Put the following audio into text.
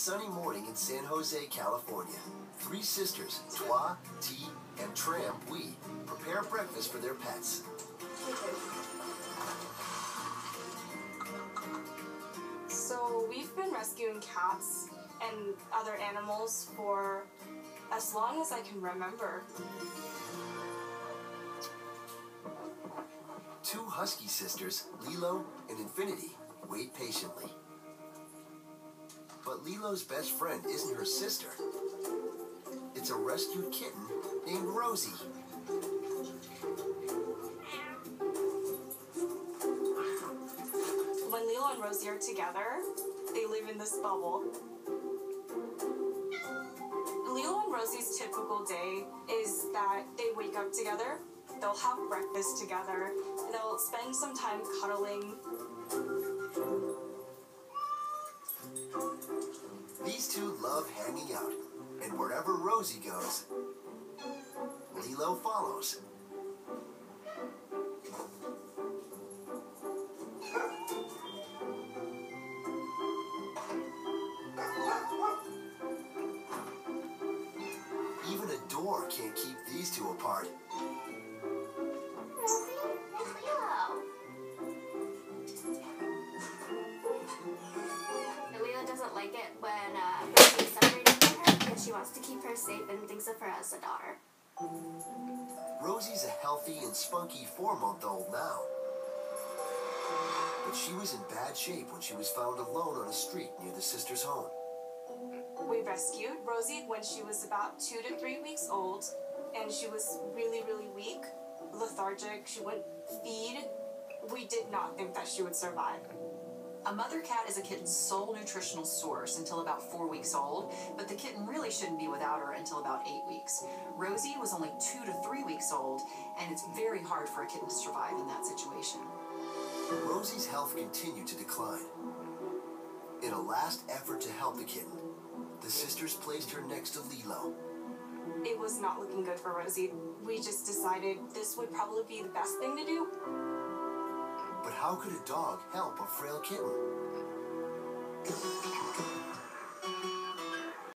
sunny morning in San Jose, California. Three sisters, Twa, T, and Tram Wee, prepare breakfast for their pets. So we've been rescuing cats and other animals for as long as I can remember. Two husky sisters, Lilo and Infinity, wait patiently. But Lilo's best friend isn't her sister. It's a rescued kitten named Rosie. When Lilo and Rosie are together, they live in this bubble. Lilo and Rosie's typical day is that they wake up together, they'll have breakfast together, and they'll spend some time cuddling. These two love hanging out, and wherever Rosie goes, Lilo follows. Even a door can't keep these two apart. Lilo doesn't like it when Rosie is separated from her because she wants to keep her safe and thinks of her as a daughter. Rosie's a healthy and spunky 4-month-old now. But she was in bad shape when she was found alone on a street near the sisters' home. We rescued Rosie when she was about 2 to 3 weeks old, and she was really, really weak, lethargic. She wouldn't feed. We did not think that she would survive. A mother cat is a kitten's sole nutritional source until about 4 weeks old, but the kitten really shouldn't be without her until about 8 weeks. Rosie was only 2 to 3 weeks old, and it's very hard for a kitten to survive in that situation. Rosie's health continued to decline. In a last effort to help the kitten, the sisters placed her next to Lilo. It was not looking good for Rosie. We just decided this would probably be the best thing to do. But how could a dog help a frail kitten?